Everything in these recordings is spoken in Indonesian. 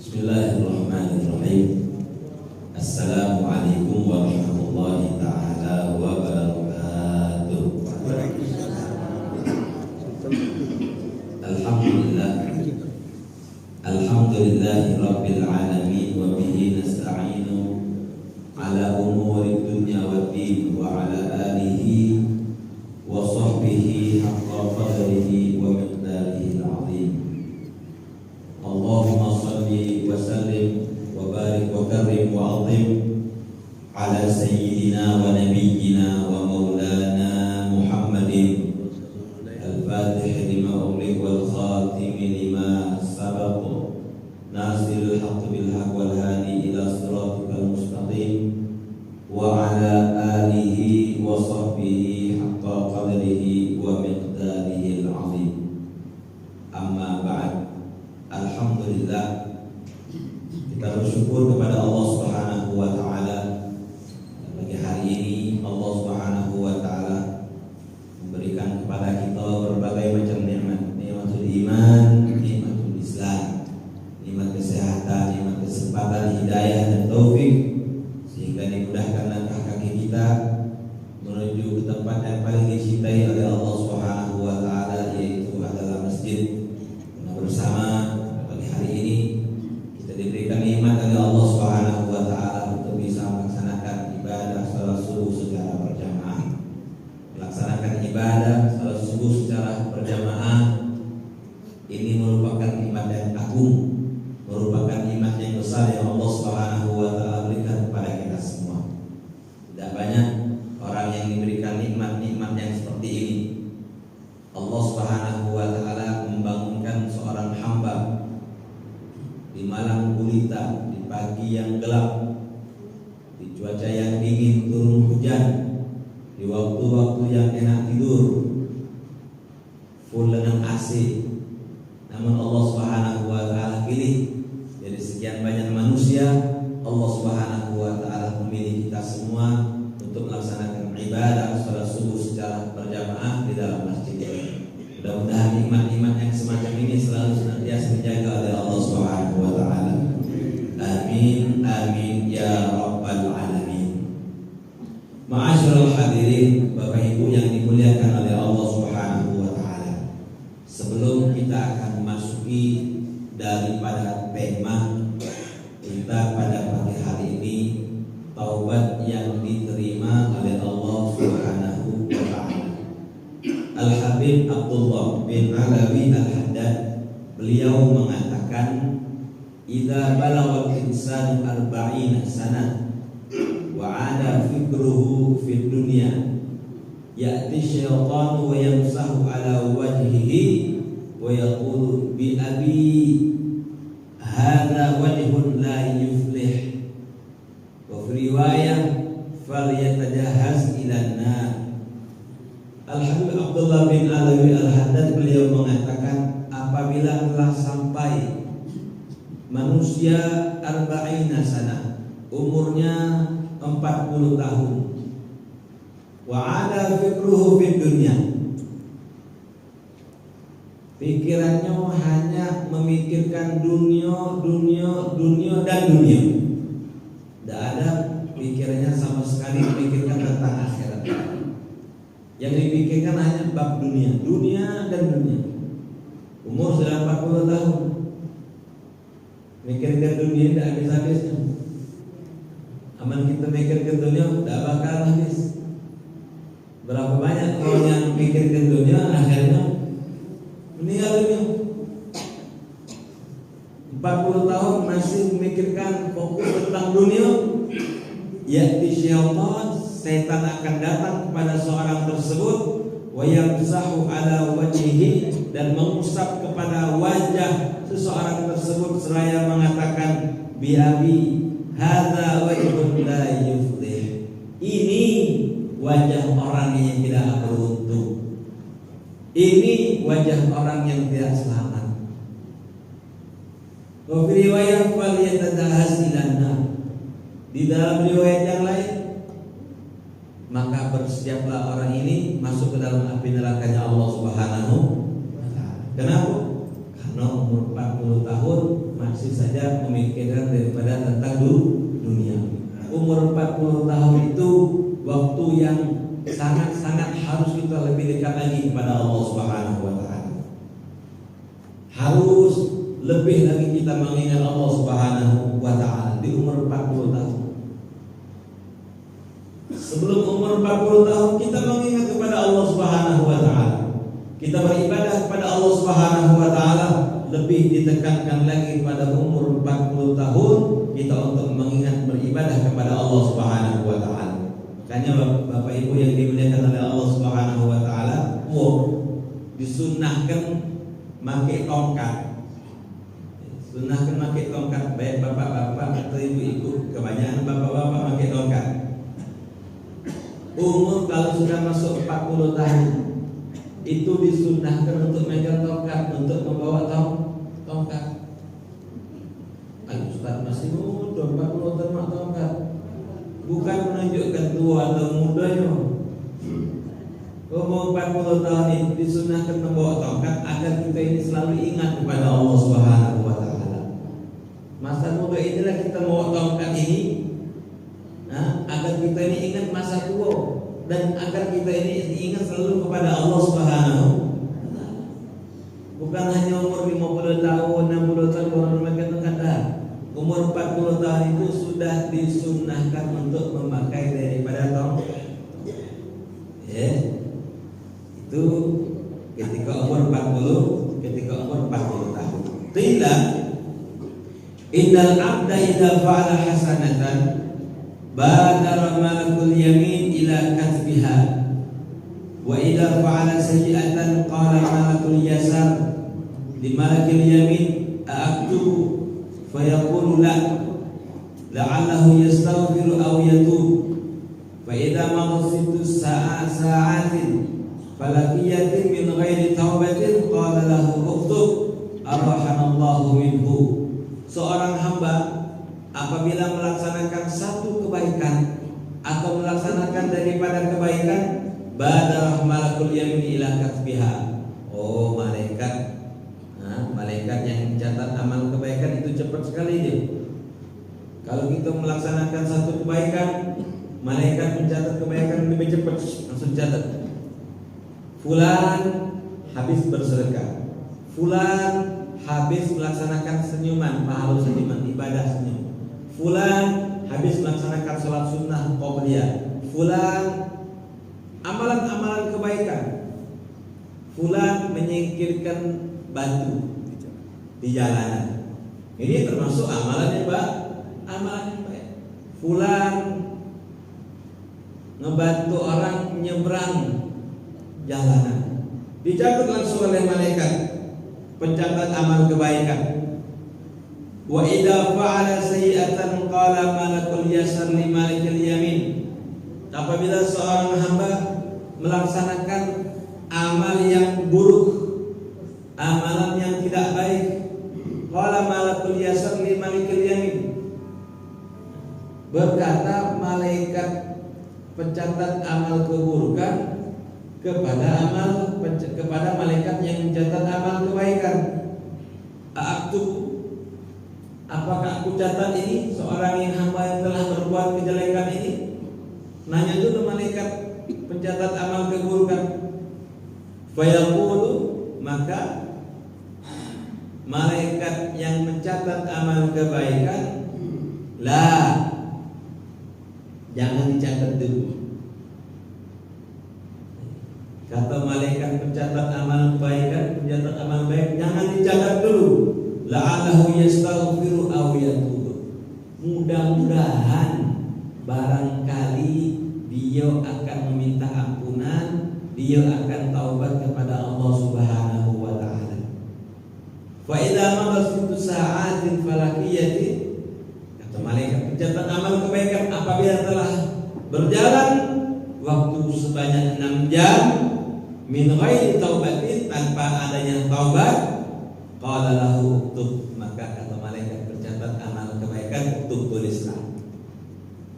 Bismillahirrahmanirrahim. Assalamualaikum warahmatullahi ta'ala wabarakatuh. Alhamdulillah. Alhamdulillahi rabbil alamin. Wa bihi nasta'inu ala umuri dunya wa din. Wa ala alihi wa sahbihi haqqa qadrihi wa miqdarihi al-azim. Allahumma salli wa sallim wa barik wa karim wa azim ala sayyidina wa nabiyyina wa maulana Muhammadin al-fatih lima ughliq wal khatim lima sabaq nasiril haqq bil haqq wal hadi ila siratikal mustaqim wa ala alihi wa sahbihi haqqa qadrihi wa miqdarihi al-azim. Amma ba'd. Alhamdulillah, kita bersyukur kepada Allah Subhanahu wa taala. Pagi hari ini Allah Subhanahu wa taala memberikan kepada kita berbagai macam nikmat. Nikmatul iman, nikmatul Islam, nikmat kesehatan, nikmat kesempatan, hidayah dan taufik, sehingga dimudahkan langkah kaki kita menuju ke tempat yang paling dicintai oleh Allah Subhanahu wa taala, yaitu adalah masjid. Bersama pada hari ini kita diberikan nikmat oleh Allah Subhanahu wa taala untuk bisa melaksanakan ibadah salat subuh secara berjamaah. Melaksanakan ibadah salat subuh secara berjamaah ini merupakan nikmat yang agung, merupakan nikmat yang besar yang Allah Subhanahu wa taala berikan kepada kita semua. Tidak banyak orang yang diberikan nikmat-nikmat yang seperti ini. Allah Subhanahu wa taala membangunkan seorang hamba di malam gulita, di pagi yang gelap, di cuaca yang dingin turun hujan, di waktu-waktu yang enak tidur, full dengan AC. Namun Allah Subhanahu wa taala pilih dari sekian banyak manusia, Allah Subhanahu wa taala memilih kita semua untuk melaksanakan ibadah salat subuh secara berjamaah di dalam masjid ini. Mudah-mudahan nikmat-nikmat yang semacam ini selalu senantiasa dijaga oleh Allah Subhanahu wa taala. Amin amin ya rabbal alamin. Ma'asyiral hadirin, Bapak Ibu yang dimuliakan oleh Allah Subhanahu wa taala. Sebelum kita akan memasuki daripada tema kita pada pagi hari ini, taubat yang diterima oleh Allah Subhanahu wa taala. Al-Habib Abdullah bin Alawi Al-Haddad, beliau mengatakan, idza balagha al-insanu 40 sanah wa 'ada fikruhu fid dunya ya'ti syaitanu wa yamsahu 'ala wajhihi wa yaqulu bi abi hadza wajhun la yuflih, wa fi riwayah falyatajahhaz ila an-nar. Al-Habib Abdullah bin Alawi Al-Haddad, beliau mengatakan, apabila telah sampai manusia arba'ina sana, umurnya 40 tahun, wa ada fikruhu fid dunya, pikirannya hanya memikirkan dunia dan dunia, tidak ada pikirannya sama sekali memikirkan tentang akhirat. Yang dipikirkan hanya bab dunia dan dunia. Umur sudah 40 tahun, mikirkan dunia tidak habis-habisnya. Aman kita mikirkan dunia tidak bakal habis. Berapa banyak orang yang mikirkan dunia akhirnya meninggal dunia. 40 tahun masih memikirkan fokus tentang dunia, yaitu syaitan, setan akan datang kepada seorang tersebut, wa yamsahu ala wajhihi, dan mengusap kepada wajah seseorang tersebut seraya mengatakan, bi abi hadza wajhun la yuflih, ini wajah orang yang tidak beruntung, ini wajah orang yang tidak selamat. Wa fi riwayat falyatadahhaz ilan nar, di dalam riwayat yang lain, maka bersiaplah orang ini masuk ke dalam api nerakanya Allah Subhanahu wa taala. Kenapa? Karena umur 40 tahun masih saja memikirkan daripada tentang dunia. Umur 40 tahun itu waktu yang sangat-sangat harus kita lebih dekat lagi kepada Allah Subhanahu wa taala. Harus lebih lagi kita mengingat Allah Subhanahu wa taala di umur 40 tahun. Sebelum umur 40 tahun kita mengingat kepada Allah Subhanahu wa taala. Kita beribadah kepada Allah Subhanahu wa taala, lebih ditekankan lagi pada umur 40 tahun kita untuk mengingat beribadah kepada Allah Subhanahu wa taala. Makanya Bapak Ibu yang dimuliakan oleh Allah Subhanahu wa taala, disunnahkan pakai tongkat. Sunnahkan pakai tongkat, baik bapak-bapak atau ibu-ibu. Kebanyakan bapak-bapak pakai tongkat. Umur kalau sudah masuk 40 tahun itu disunnahkan untuk megang tongkat, untuk membawa tongkat. Ustaz masih muda, 40 tahun mak tongkat. Bukan menunjukkan tua atau mudanya. Umur 40 tahun itu disunnahkan membawa tongkat agar kita ini selalu ingat kepada Allah Subhanahu wa taala. Masa muda inilah kita bawa tongkat ini, agar kita ini ingat masa tua dan agar kita ini ingat selalu kepada Allah Subhanahu wa taala. Bukan hanya umur 50 tahun, 60 tahun baru memakai tongkat. Umur 40 tahun itu sudah disunnahkan untuk memakai daripada tongkat. Itu ketika umur 40 tahun. Qila innal 'abda idza fa'ala hasanatan badara malakul yamin ila katbiha wa idza fa'ala sayyi'atan qala malakul yasar li malakil yamin a'aktubu fayaqulu la la'allahu yastaghfiru aw yatub fa idza maghsitu sa'atin falakiyatin min ghairi taubatin qala lahu uktub arhamanallahu minhu. Seorang hamba apabila melaksanakan satu kebaikan atau melaksanakan daripada kebaikan, badarah malakul yamin ila katbiha. Malaikat yang mencatat amal kebaikan itu cepat sekali dia. Kalau kita melaksanakan satu kebaikan, malaikat mencatat kebaikan lebih cepat, langsung catat. Fulan habis bersedekah, fulan habis melaksanakan senyuman, pahala senyuman, ibadah senyum. Fulan habis melaksanakan sholat sunnah qobliyah. Fulan amalan-amalan kebaikan. Fulan menyingkirkan batu di jalanan. Ini termasuk amalan yang baik. Fulan ngebantu orang nyebrang jalanan. Dicatat langsung oleh malaikat pencatat amal kebaikan. Wa idza fa'ala sayyi'atan qala malakul yasar li malikil yamin. Apabila seorang hamba melaksanakan amal yang buruk, amalan yang tidak baik, qala malakul yasar li malikil yamin. Berkata malaikat pencatat amal keburukan kepada malaikat yang mencatat amal kebaikan. Apakah aku catat ini seorang yang hamba yang telah berbuat kejelekan ini? Nanya dulu malaikat pencatat amal keburukan. Fayaqulu, maka malaikat yang mencatat amal kebaikan, lah, jangan dicatat dulu. Kata malaikat pencatat amal kebaikan, pencatat amal baik, jangan dicatat dulu. La'allahu yastaghfiru aw yatub. Mudah-mudahan barangkali dia akan meminta ampunan, dia akan taubat kepada Allah Subhanahu wa taala. Fa idza maghsitu sa'atin falakiyatin, kata malaikat pencatat amal kebaikan, apabila telah berjalan waktu sebanyak 6 jam min ghairi taubatin, tanpa adanya taubat, qala lahu uktub, maka kata malaikat pencatat amal kebaikan, uktub, tulislah.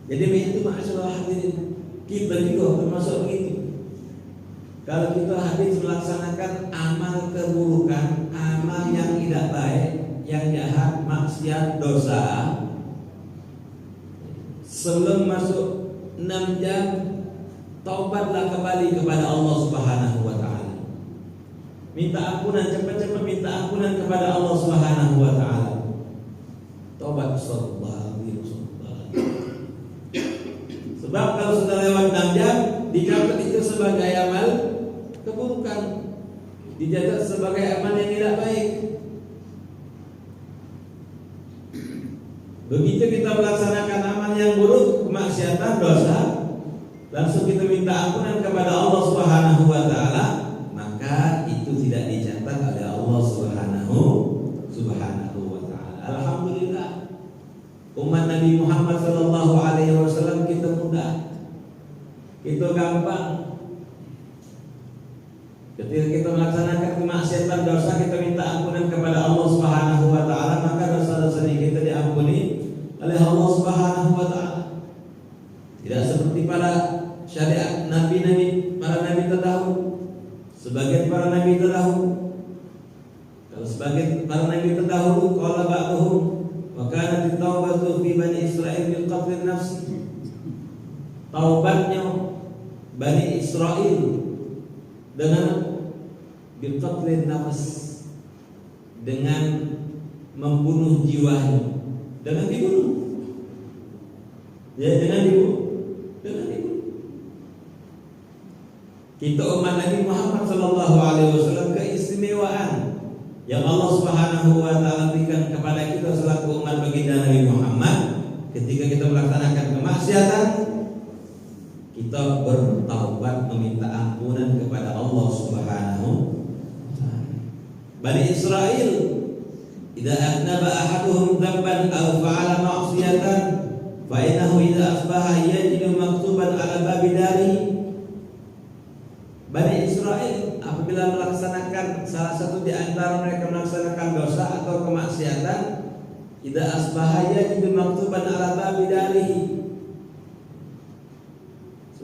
Jadi itu ma'asyiral hadirin, kita juga termasuk begitu. Kalau kita habis melaksanakan amal keburukan, amal yang tidak baik, yang jahat, Taubatlah kembali kepada Allah Subhanahu wa taala. Minta ampunan, cepat-cepat minta ampunan kepada Allah Subhanahu wa taala. Taubat sallallahu alaihi wasallam. Sebab kalau sudah lewat 6 jam dicatat itu sebagai amal keburukan, dicatat sebagai amal yang tidak baik. Begitu kita melaksanakan amal yang buruk, kemaksiatan, dosa, langsung kita minta ampunan kepada Allah Subhanahu wa taala, maka itu tidak dicatat oleh Allah Subhanahu wa taala. Alhamdulillah. Umat Nabi Muhammad sallallahu alaihi wasallam kita mudah. Itu gampang. Ketika kita melaksanakan kemaksiatan, dosa, kita minta ampunan kepada Allah Subhanahu wa taala, maka dosa-dosa kita diampuni oleh Allah Subhanahu wa taala. Tidak seperti para syariat nabi-nabi, para nabi terdahulu. Sebagian para nabi terdahulu, kalau sebagian para nabi terdahulu, qala ba'dhum wa kanat at-taubatu fi bani Israil bil qatl nafsi. Taubatnya Bani Israel dengan bil qatl nafs, dengan membunuh jiwanya, dengan dibunuh. Ya, dengan dibunuh. Kita umat Nabi Muhammad sallallahu alaihi wasallam keistimewaan yang Allah Subhanahu wa taala berikan kepada kita selaku umat baginda Nabi Muhammad. Ketika kita melaksanakan kemaksiatan, kita bertaubat meminta ampunan kepada Allah Subhanahu wa taala. Bani Israel, idza aznaba ahaduhum dzamban aw fa'ala ma'siyatan fa innahu idza asbaha yajidu maktuban 'ala babi dari. Bani Israel apabila melaksanakan salah satu di antara mereka melaksanakan dosa atau kemaksiatan, idza asbaha yajidu maktuban 'ala babi dari.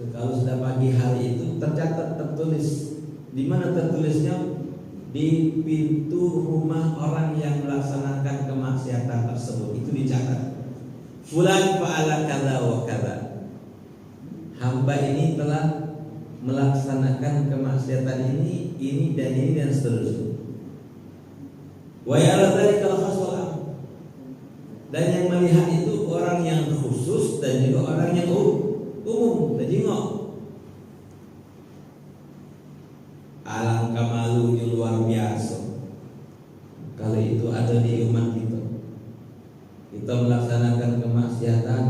Kalau sudah pagi hari itu tercatat, tertulis. Di mana tertulisnya? Di pintu rumah orang yang melaksanakan kemaksiatan tersebut. Itu dicatat. Fulan fa'ala kadza wa kadza. Hamba ini telah melaksanakan kemaksiatan ini dan seterusnya. Wa yara dzalikal khaswal. Dan yang melihat itu orang yang khusus dan juga orang yang umum. Tengok. Alangkah malunya luar biasa kalau itu ada di umat kita. Kita melaksanakan kemaksiatan,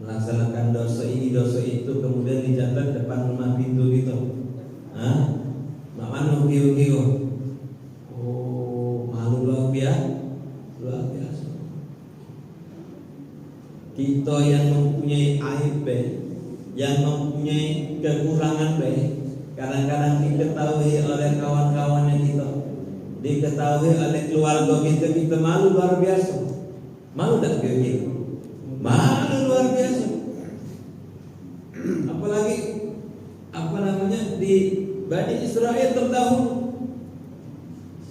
melaksanakan dosa ini, dosa itu, kemudian dicatat depan rumah pintu kita. Mak manu kiu-kiu. Oh, malu luar biasa. Kita yang mempunyai aib, yang mempunyai kekurangan, kadang-kadang diketahui oleh kawan-kawannya kita, diketahui oleh keluarga kita malu luar biasa. Malu tak kira-kira? Malu luar biasa. Apalagi di Bani Israel terdahulu,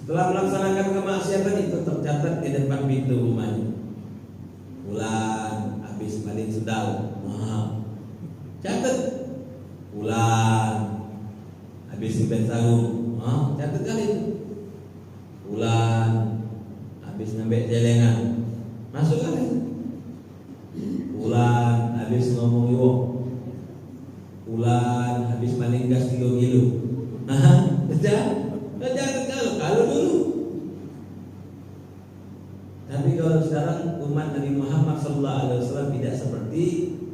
setelah melaksanakan kemaksiatan itu tercatat di depan pintu rumahnya. Fulan habis paling sedal, catat. Fulan habis ngebet sarung, catat kali. Fulan habis ngebet jelengan, masuk kali. Fulan habis ngomong iwok. Fulan habis maling gas kilo-kilo. Kalau dulu. Tapi kalau sekarang umat Nabi Muhammad sallallahu alaihi wasallam tidak seperti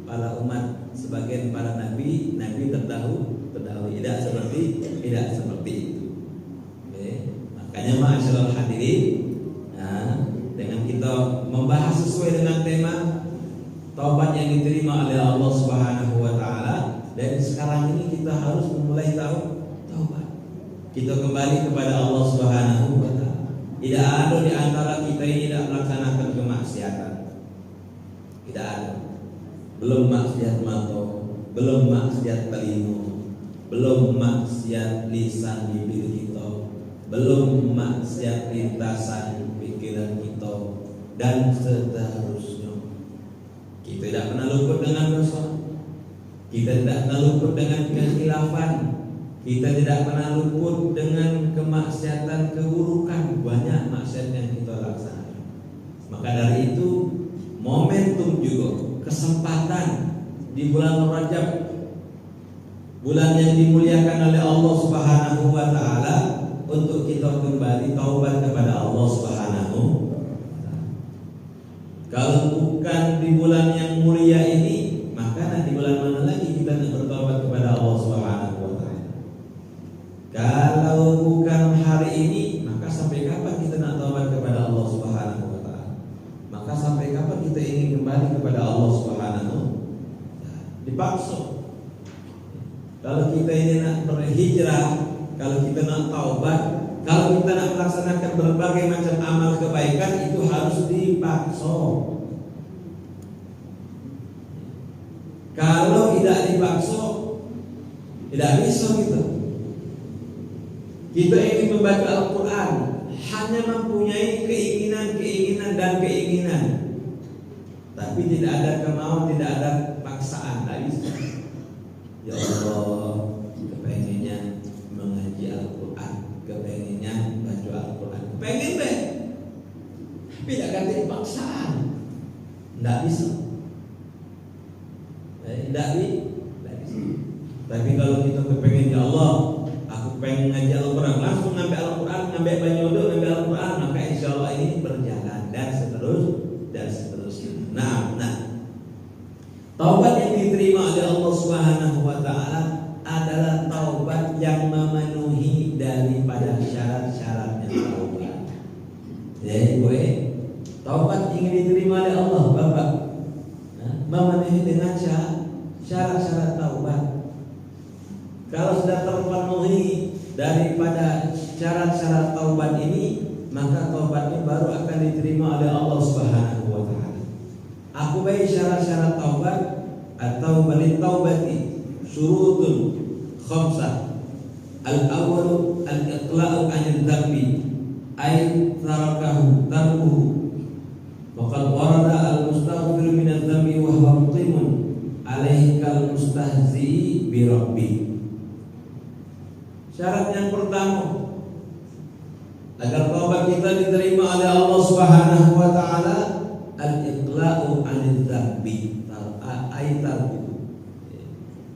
para umat sebagian para nabi terdahulu tidak seperti itu. Makanya ma'asyiral hadirin, dengan kita membahas sesuai dengan tema taubat yang diterima oleh Allah Subhanahu wa taala, dan sekarang ini kita harus memulai taubat. Kita kembali kepada Allah Subhanahu wa taala. Tidak ada di antara kita yang tidak melaksanakan kemaksiatan. Tidak ada. Belum maksiat mata, belum maksiat telinga, belum maksiat lisan bibir kita, belum maksiat lintasan pikiran kita, dan seterusnya. Kita tidak pernah luput dengan dosa. Kita tidak pernah luput dengan kekhilafan. Kita tidak pernah luput dengan kemaksiatan, keburukan. Banyak maksiat yang kita laksanakan. Maka dari itu momentum juga, kesempatan di bulan Rajab, bulan yang dimuliakan oleh Allah Subhanahu wa taala, untuk kita kembali taubat kepada Allah Subhanahu wa taala. Kalau bukan di bulan yang mulia ini, maka nanti bulan mana lagi kita nak bertaubat kepada Allah Subhanahu wa taala? Kalau bukan hari ini, maka sampai kapan kita nak taubat kepada Allah Subhanahu wa taala? Maka sampai kapan kita ingin kembali kepada Allah Subhanahu wa taala? Dipaksa. Kalau kita ini nak berhijrah, kalau kita nak taubat, kalau kita nak melaksanakan berbagai macam amal kebaikan, itu harus dipaksa. Kalau tidak dipaksa, tidak bisa kita. Kita ingin membaca Al-Quran, hanya mempunyai keinginan dan keinginan, tapi tidak ada kemauan, tidak ada paksaan, tidak bisa. Ya Allah, kepengennya mengaji Al-Quran, kepengennya baca Al-Quran, pengen deh, tapi tidak ganti paksaan, tidak bisa. Tidak bisa. Tapi kalau kita kepengen, ya Allah, aku pengen ngaji Al-Quran, langsung ngambil Al-Quran, ngambil banyodok, ngambil Al-Quran, maka insya Allah ini berjalan dan seterusnya. Nah, taubat yang diterima oleh Allah Subhanahu wa taala adalah taubat yang memenuhi daripada syarat-syaratnya taubat. Jadi taubat ingin diterima oleh Allah, Bapak, memenuhi dengan syarat-syarat taubat. Kalau sudah terpenuhi daripada syarat-syarat taubat ini, maka taubatnya baru akan diterima oleh Allah Subhanahu wa taala. Aku baik syarat-syarat taubat atau balik taubati syurutun khamsah. Al-awwalu al-iqla'u 'anil dhanbi ay tarkuhu. Waqad warada al-mustaghfir min adh-dhanbi wa huwa muqimun 'alaihi kal mustahzi bi rabbih. Syarat yang pertama agar taubat kita diterima oleh Allah Subhanahu wa taala, al-iqla'u 'anil dhanbi,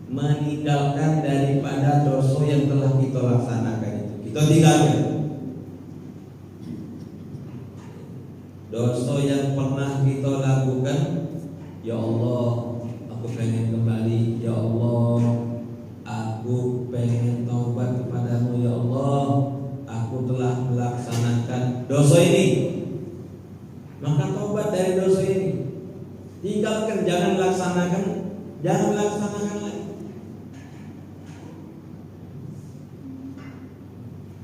meninggalkan daripada dosa yang telah kita laksanakan itu. Kita tinggalkan dosa yang pernah kita lakukan. Ya Allah, aku pengen kembali. Ya Allah, aku pengen taubat kepadamu. Ya Allah, aku telah melaksanakan dosa ini, maka taubat dari dosa ini. Tinggalkan, jangan melaksanakan lagi.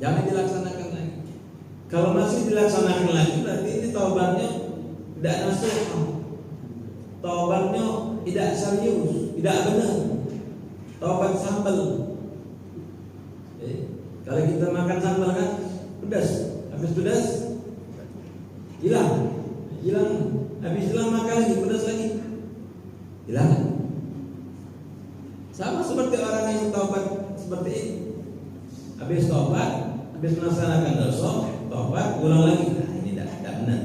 Jangan dilaksanakan lagi. Kalau masih dilaksanakan lagi, berarti ini taubatnya tidak nasuh, taubatnya tidak serius, tidak benar. Taubat sambal. Kalau kita makan sambal kan pedas, habis pedas hilang. Habis hilang makan lagi, pedas lagi, hilang. Sama seperti orang yang taubat seperti ini. Habis taubat, habis melaksanakan dosa, taubat, ulang lagi. Nah, ini tidak benar.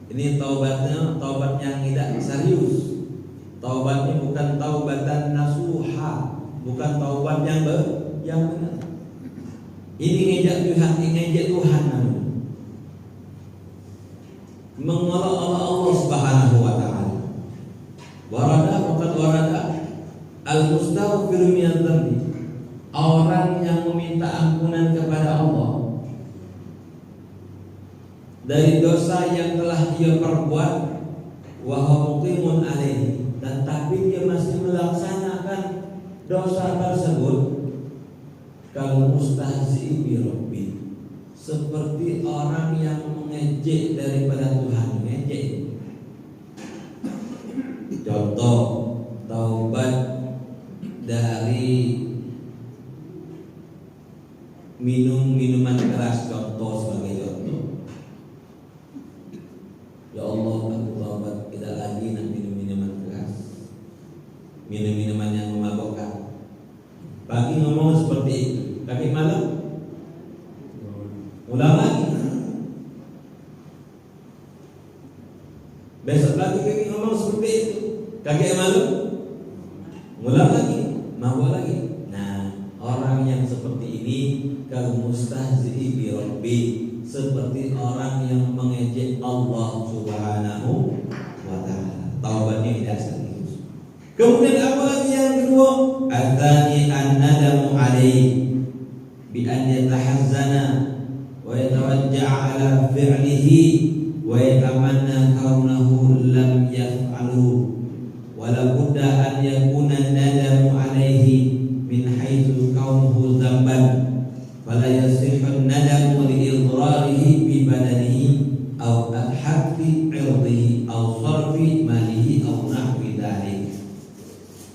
Ini taubat yang tidak serius. Taubatnya bukan taubatan nasuha, bukan taubat yang benar. Ini ngejek Tuhan namanya. Mengolok Allah Subhanahu wa taala. Warada al-mustaghfir min adz-dzambi. Orang yang meminta ampunan kepada Allah dari dosa yang telah dia perbuat, wa huwa muqimun alaihi, dan tapi dia masih melaksanakan dosa tersebut, kal mustahzi bi rabbi, seperti orang yang mengejek daripada Tuhan. Mengejek. Contoh taubat dari minuman keras, contoh sebagai contoh. Ya Allah, aku taubat tidak lagi nak minum minuman keras, minuman yang ulang lagi. Besok lagi kaki ngomong seperti itu, kakek malu, ngulang lagi, mabuk lagi. Nah, orang yang seperti ini kal mustahzi'i bi rabbi, seperti orang yang mengejek Allah Subhanahu wa taala. Taubatnya tidak serius. Kemudian apa lagi yang kedua? Adzani an-nadamu alaihi bi an yatahazzana wa yatawajja'a ala fi'lihi wa yatamanna kaunahu lam yaf'alu wa la budda an yakuna an-nadamu alaihi min haitsu kaunuhu dzamban fala yasihhu an-nadamu li idrarihi bi badanihi aw al-haqqi 'irdihi aw sarfi malihi aw nahwi dzalik.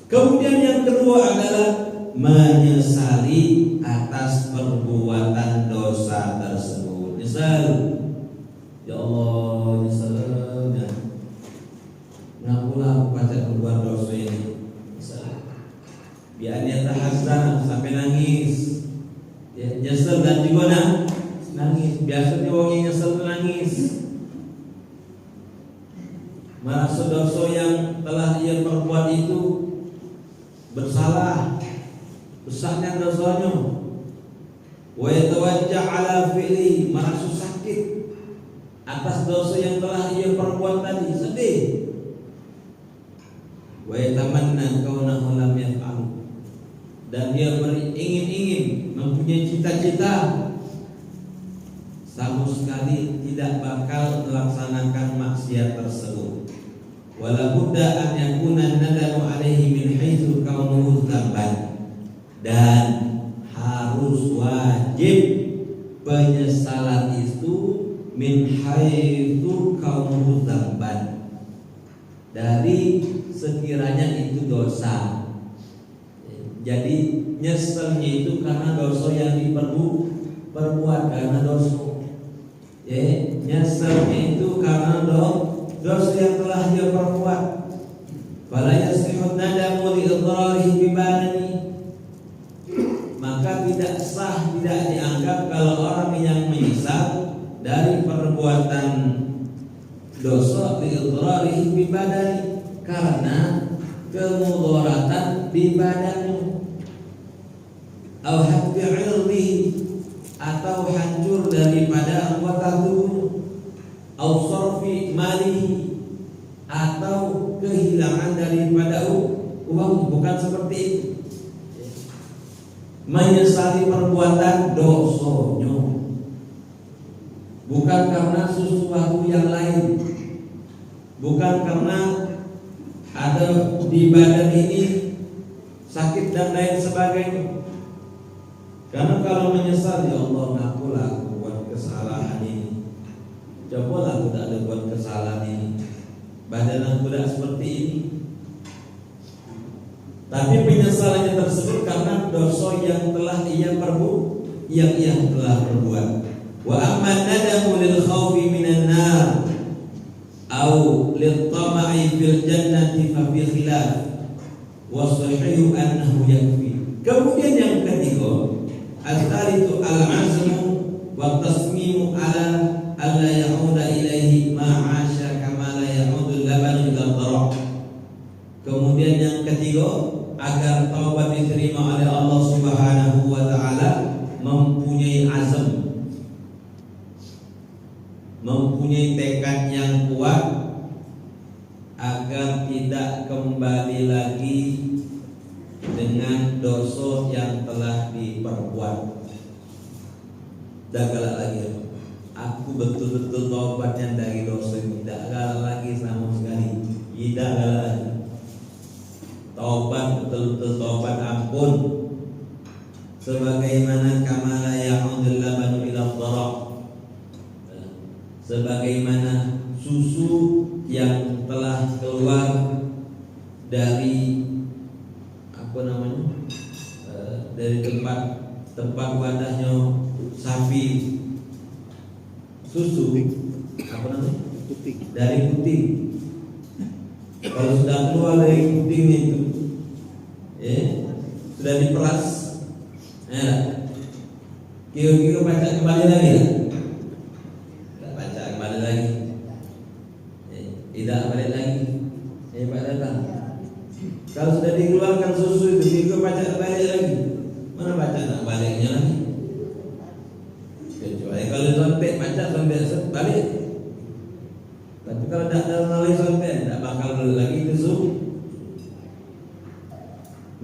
Kemudian yang kedua adalah menyesali atas perbuatan dosa tersebut. Nyesal, ya Allah, nyesal ya. Ngakulah pada berbuat dosa ini. Nyesal. Biarnya tahazan sampai nangis. Ya, nyesal dan juga nangis. Biasanya orang yang nyesal nangis. Merasa dosa yang telah ia perbuat itu bersalah, besarnya dosanya. Wa yatawajja' ala fi'li, merasa sakit atas dosa yang telah ia perbuat tadi, sedih. Wa yatamanna kaunahu lam yaf'al, dan dia beringin-ingin, mempunyai cita-cita sama sekali tidak bakal melaksanakan maksiat tersebut. Wala budda an yakuna nadamu alaihi min haitsu kaunuhu dzamban, dan harus wajib penyesalan itu min haitsu kaunuhu dzamban, dari sekiranya itu dosa. Jadi nyeselnya itu karena dosa yang diperbuat, karena dosa. Nyeselnya itu karena dosa yang telah dia perbuat. Fala yasihhu nadamu li idrarihi bi badani, maka tidak sah, tidak dianggap kalau orang yang menyesal dari perbuatan dosa li idrarihi bi badani, karena kemudaratan di badannya, au haqqi 'irdihi, atau hancur daripada anggota tubuh, au sarfi malihi, atau kehilangan daripada uang. Bukan seperti itu. Menyesali perbuatan dosanya, bukan karena sesuatu yang lain, bukan karena ada di badan ini sakit dan lain sebagainya. Karena kalau menyesal, ya Allah, ngakulah aku buat kesalahan ini, cobalah aku tak ada buat kesalahan ini, badan aku tidak seperti ini. Tapi penyesalannya tersebut karena dosa yang telah ia telah perbuat. Wa amma nadamu lil khawfi minan nar au lil tama'i fil jannati fa fi khilaf wa sahihu annahu yakfi. Kemudian yang ketiga, al-thalithu al-azmu wa tasmimu ala alla ya'uda ilaihi ma'asha kama la ya'udu labanu ila dhara'. Kemudian yang ketiga, agar taubat diterima oleh Allah Subhanahu wa taala, mempunyai azam, mempunyai tekad yang kuat agar tidak kembali lagi dengan dosa yang telah diperbuat. Dah galak lagi, aku betul-betul taubatnya dari dosa ini, tidak galak lagi sama sekali, tidak galak lagi. Taubat betul-betul taubat ampun, sebagaimana kamala ya'udul labanu ila dhara', sebagaimana susu yang telah keluar dari dari tempat wadahnya sapi, susu dari kuting. Kalau sudah keluar dari kuting itu, sudah diperas, kira-kira baca kembali lagi ya? sampai baca sampai balik. Tapi kalau tidak ada nalai sampai tidak bakal lagi itu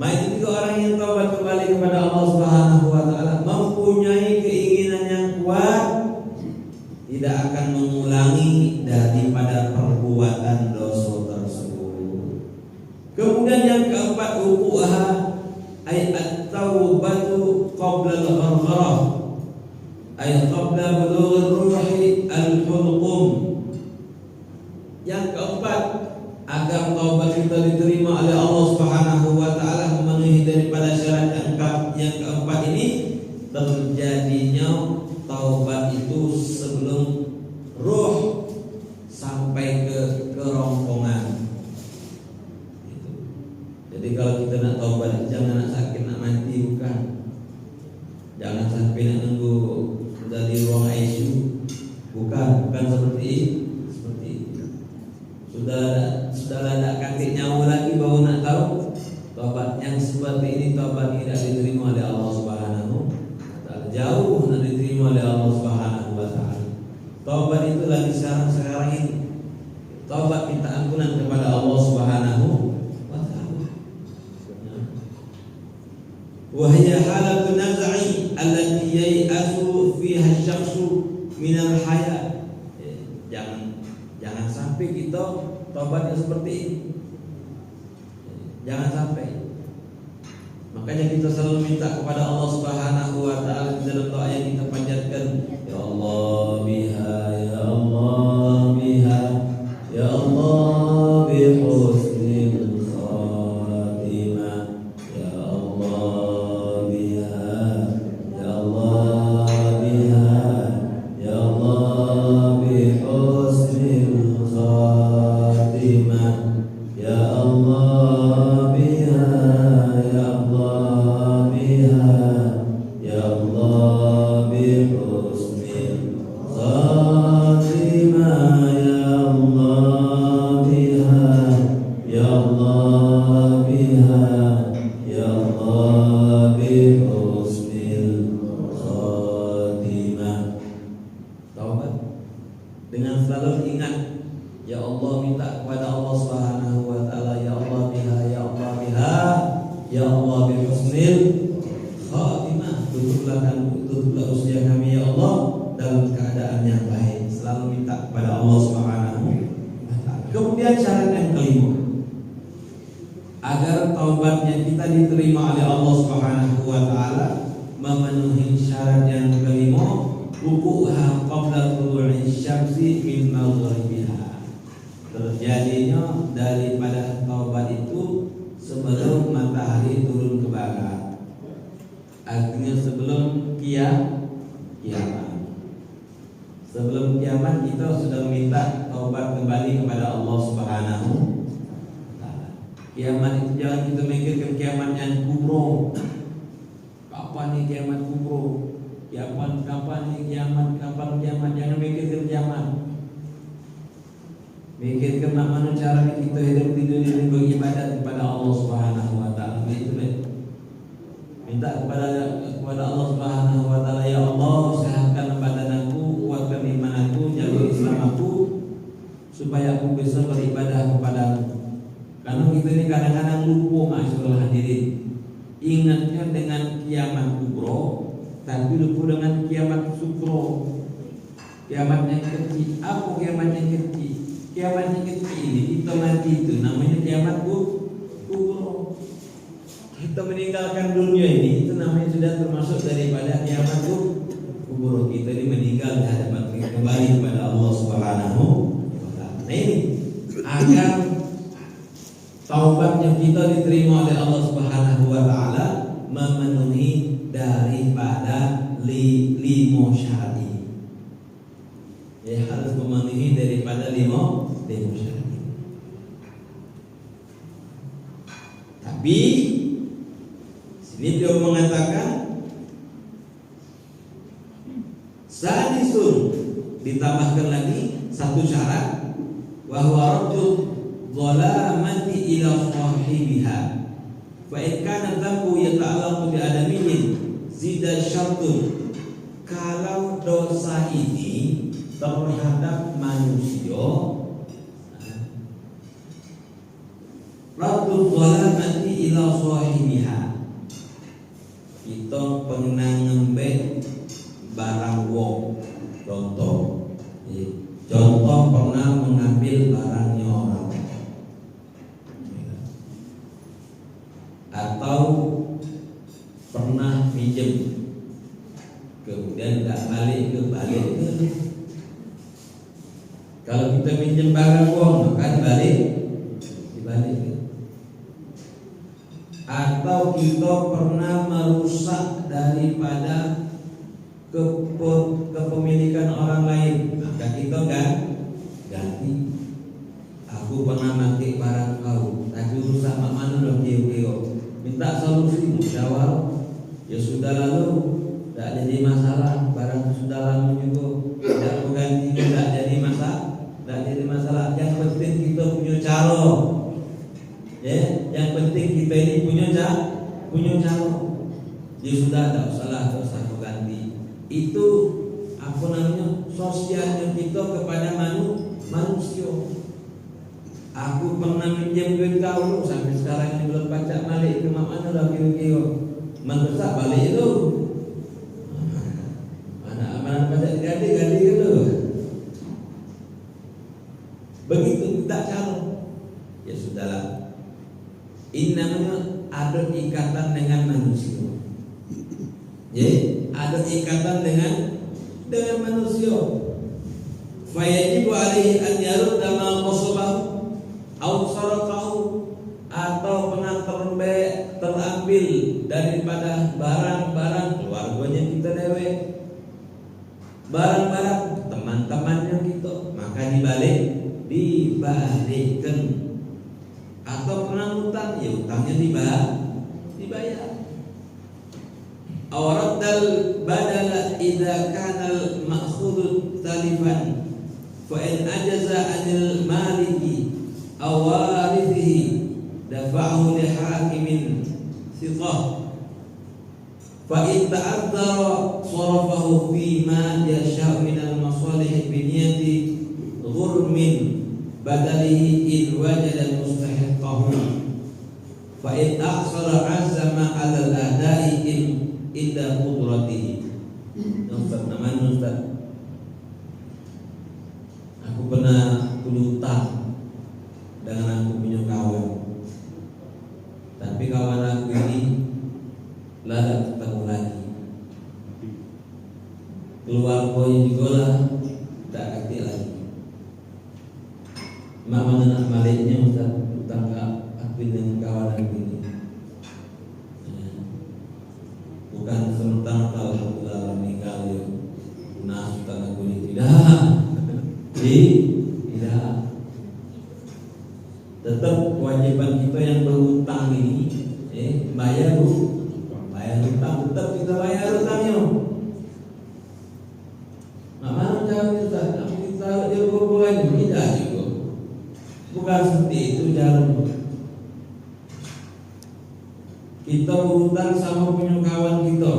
itu juga orang yang taubat kembali kepada Allah Subhanahu wa taala mempunyai keinginan yang kuat, tidak akan mengulangi daripada perbuatan dosa tersebut. Kemudian yang keempat, wuquha ay at-taubatu qabla al-ghargharah ay qabla bulugh ruhi al-hulqum. Yang keempat, agar taubat kita diterima oleh Allah Subhanahu wa taala memenuhi daripada syarat yang keempat ini, terjadinya taubat itu sebelum ruh sampai ke kerongkongan. Jadi kalau kita nak taubat, jangan nak sakit nak mati, bukan. Jangan sampai nak nunggu sudah di ruang ICU, bukan seperti itu. Sudah ada kakek nyawa lagi baru nak tahu taubat yang seperti ini, taubat tidak diterima oleh Allah Subhanahu wa taala. Jauh nak diterima oleh Allah Subhanahu wa taala. Taubat itu lagi sekarang ini. Taubat minta ampunan kepada Allah Subhanahu wa taala. Wa hiya halatun naz'i allati yai'asu fiha asy-syakhsu min al-haya. Jangan sampai kita taubatnya seperti ini. Jangan sampai. Makanya kita selalu minta kepada Allah Subhanahu wa taala di dalam doa yang kita panjatkan, ya Allah biha, ya Allah biha, ya Allah bi husnil khatimah, ya Allah biha, ya Allah biha, ya Allah bi husnil khatimah, ya Allah biha, ya Allah biha, ya Allah bi husnil khatimah, ya Allah biha, ya Allah biha, ya Allah bi husnil khatimah. Taubat dengan selalu ingat, ya Allah, minta kepada Allah Subhanahu wa taala, ya Allah biha, ya Allah biha, ya Allah bi husnil khatimah. Tutuplah usia kami ya Allah dalam keadaan yang baik. Selalu minta kepada Allah Subhanahu wa taala. Kemudian syarat yang kelima, agar taubatnya kita diterima oleh Allah Subhanahu wa taala, memenuhi syarat yang kelima, wuquha qabla tulu'i syamsi min maghribiha. Terjadinya daripada taubat itu sebelum matahari turun ke barat. Artinya sebelum kiamat. Sebelum kiamat kita sudah minta taubat kembali kepada Allah Subhanahu wa taala. Kiamat itu jangan kita mikirkan kiamat yang kubro. Kapan nih kiamat kubro? Kapan nih kiamat? Jangan mikirkan kiamat. Mikirkan bagaimana cara kita hidup di dunia ini beribadat kepada Allah Subhanahu wa taala. Itu minta kepada Allah Subhanahu wa taala, ya Allah, sehatkan badan aku, kuatkan iman aku, jaga Islam aku, supaya aku bisa beribadah kepadamu. Karena kita ini kadang-kadang lupa, masyaallah hadirin. Ingatnya dengan kiamat kubro, tapi lupa dengan kiamat sukro. Kiamat yang kecil. Apa kiamat yang kecil? Kiamat yang kecil ini kita mati itu namanya kiamat kubro. Kita meninggalkan dunia ini, itu namanya sudah termasuk daripada kiamat kubro. Kita ini meninggal di hadapan kembali kepada Allah Subhanahu wa taala. Nah ini agar taubat yang kita diterima oleh Allah Subhanahu wa taala memenuhi daripada lima syarat. Ya, harus memenuhi daripada lima syarat. Tapi sini beliau mengatakan sadisun, ditambahkan lagi satu syarat, bahwa rajul dhalamati ila sahibiha fa in kana dhanbu yata'allaqu bi adamiyyin zida syartun. Kalau dosa ini Raddu dhalamati ila sahibiha. Kita pernah ngembek barang wong. Contoh pernah mengambil barangnya orang, atau pernah pinjam kemudian nggak balik ke. Kalau kita pinjam barang wong maka dibalik. Atau kita pernah merusak daripada kepemilikan orang lain, maka kita ganti. Aku pernah pakai barang kau, tapi rusak mak mana dong kio. Minta solusi, musyawarah. Ya sudah lalu, tidak jadi masalah. Barang sudah lama juga, tidak aku ganti, tidak jadi masalah. Yang penting kita punya cara. Ya, yang penting kita ini punya cara. Ya sudah, tak usah aku ganti. Itu apa namanya, sosialnya kita kepada manusia. Aku pernah pinjam duit kau sampai sekarang ini belum pajak balik, ke mana dah kira-kira mendesak balik itu. Mana amanan pajak ganti itu. Begitu kita cara. Ya sudahlah. Ini namanya ada ikatan dengan manusia. Ya, ada ikatan dengan manusia. Fayajibu alaihi an yarudda ma qasabahu aw saraqahu, atau pernah terambil daripada barang-barang keluarganya kita dewe, barang-barang teman-temannya kita, maka dibalikkan. Atau pernah utang, ya utangnya dibayar. Awraddal badala idza kana al-ma'khudhu talifan fa in ajaza 'anil maliki aw warithihi dafa'ahu li hakimin thiqah fa in ta'addara sarafahu fi ma yasha'u min al-masalih bi niyyati ghurmin badalihi in wajada mustahiqahu fa in aqsara 'azama 'ala al-ada'i inda qudratihi. Ustaz, namanya Ustaz, aku pernah utang dengan aku punya kawan, tapi kawan aku ini lah ketemu lagi, keluar poin juga lah, tak kati lagi. Mak mana nak baliknya Ustaz, utang aku dengan kawan aku ini. Bukan sementara alhamdulillah meninggal ya, nah utang aku ini tidak. Tetap kewajiban kita yang berutang ini, bayar utang, tetap kita bayar utangnya. Nah, mana cara kita? Kita dia berbulan tidak juga. Bukan seperti itu jalan. Kita berutang sama punya kawan kita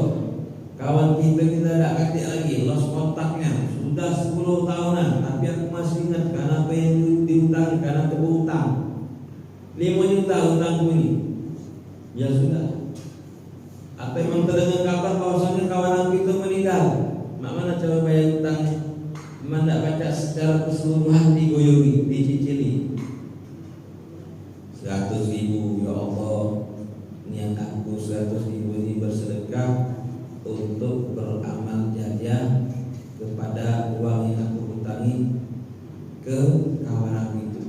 tidak kasih lagi, lost kontaknya sudah 10 tahunan, tapi aku masih ingat karena apa yang diutang, karena berutang 5 juta utangku ini. Ya sudah, apa memang terdengar kabar bahwasanya kawan aku itu meninggal, mak mana coba bayar utang, memang tidak baca secara keseluruhan, digoyoi, dicicili 100.000. Ya Allah, niat aku 100.000 ini bersedekah untuk beramal jariah kepada uang yang aku utangi ke kawan aku itu,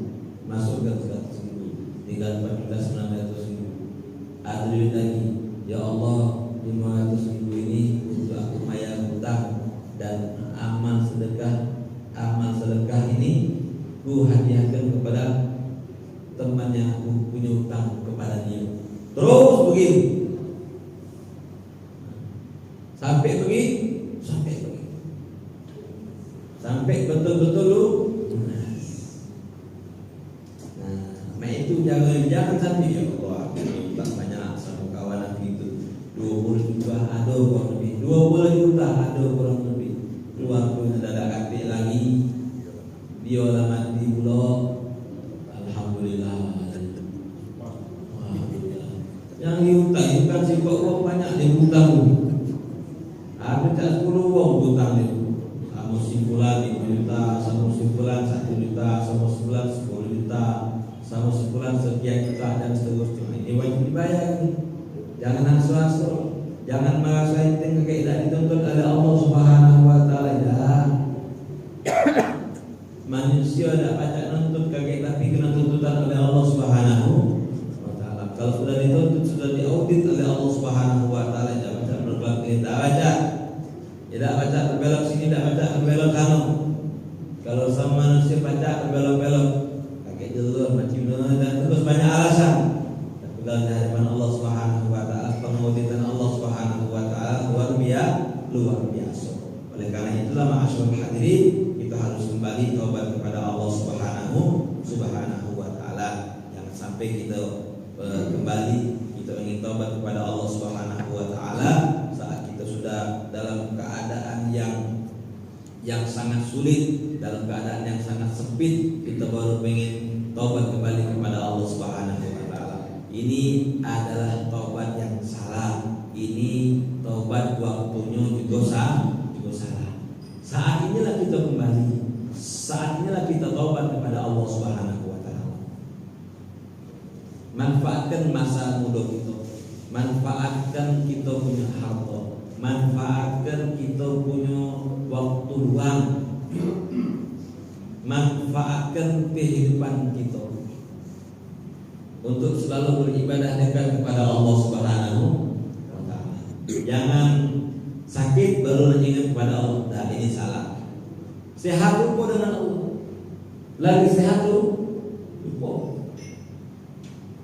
masuk ke 100.000, tinggal 14.900.000. Ada duit lagi. Ya Allah, 500.000 ini untuk aku bayar utang, dan amal sedekah ini ku hadiahkan kepada teman yang aku punya utang kepada dia. Terus begini sampai betul-betul lu. Nah itu jangan sampai ya Allah, aku utang banyak sama kawan aku itu 20 juta, ada kurang lebih 20 juta, ada kurang lebih. Keluar pun ada kakek lagi, dia lah mati pula. Alhamdulillah. Manusia tidak pacak nuntut kakek, tapi kena tuntutan oleh Allah Subhanahu wa Ta'ala. Kalau sudah dituntut, sudah diaudit oleh Allah Subhanahu wa Ta'ala, tidak pacak berbelok kiri, tidak pacak. Tidak pacak berbelok sini, tidak pacak berbelok kanan. Kalau sama manusia pacak berbelok-belok, kakek jelur, macam mana, dan terus banyak alasan. Tapi dalam hadapan Allah Subhanahu wa Ta'ala, pengauditan Allah Subhanahu wa Ta'ala luar biasa. Oleh karena itulah ma'asyarul hadirin, kita harus kembali taubat kepada Allah Subhanahu wa Ta'ala. Jangan sampai kita kembali kita ingin taubat kepada Allah Subhanahu wa Ta'ala saat kita sudah dalam keadaan yang sangat sulit, dalam keadaan yang sangat sempit, kita baru ingin taubat kembali kepada Allah Subhanahu wa Ta'ala. Ini adalah taubat yang salah. Ini taubat waktunya juga salah. Saat inilah kita kembali, saat inilah kita taubat kepada Allah Subhanahu wa Ta'ala. Manfaatkan masa muda kita, manfaatkan kita punya harta, manfaatkan kita punya waktu luang, manfaatkan kehidupan kita untuk selalu beribadah dekat kepada Allah Subhanahu wa Ta'ala. Jangan sakit baru ingat kepada Allah. Nah, ini salah. Sehat lupa dengan Allah. Lagi sehat lupa.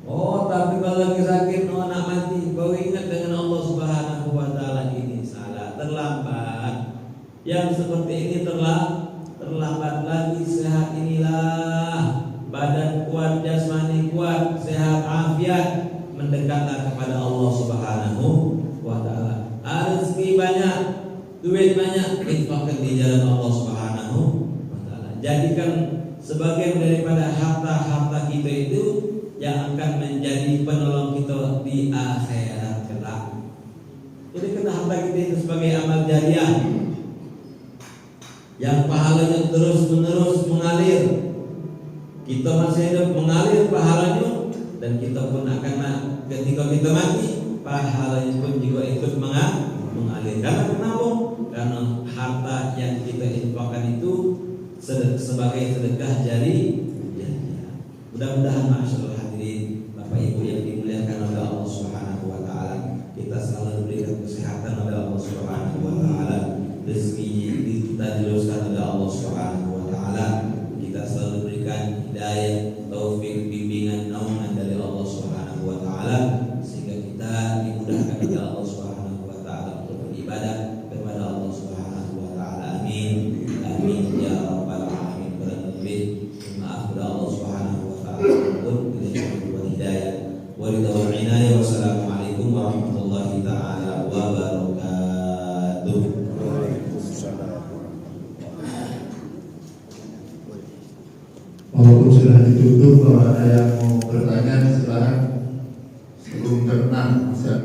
Oh, tapi kalau lagi sakit, nak mati, baru ingat dengan Allah Subhanahu wa Ta'ala. Ini salah, terlambat. Yang seperti ini terlambat lagi. Sehat inilah badan kuat, jasmani kuat, sehat afiat, mendekatlah kepada Allah Subhanahu wa Ta'ala. Rezeki banyak, duit banyak, infakkan di jalan Allah Subhanahu wa Ta'ala. Jadikan sebagian daripada harta-harta kita itu yang akan menjadi penolong kita di akhirat kelak. Jadi kena harta kita itu sebagai amal jariah yang pahalanya terus-menerus mengalir. Kita masih hidup mengalir pahalanya, dan kita pun akan ketika kita mati pahalanya pun juga ikut mengalir. Karena kenapa? Karena harta yang kita infakkan itu sebagai sedekah jariah. Mudah-mudahan ma'asyarul hadirin, Bapak Ibu yang dimuliakan oleh Allah Subhanahu wa Ta'ala, kita selalu diberikan kesehatan oleh Allah Subhanahu wa Ta'ala, rezeki kita diluruskan oleh Allah Subhanahu wa Ta'ala, kita selalu diberikan hidayah, taufik, bimbingan, naungan dari Allah Subhanahu wa Ta'ala, sehingga kita dimudahkan oleh Allah Subhanahu wa Ta'ala untuk beribadah kepada Allah Subhanahu wa Ta'ala. Amin. Amin ya rabbal alamin. Berlebih maaf kepada Allah Subhanahu wa Ta'ala untuk hidayah wa ridha wal inayah. Wassalamualaikum warahmatullahi taala wabarakatuh. Walaupun sudah ditutup, kalau ada yang mau bertanya silakan.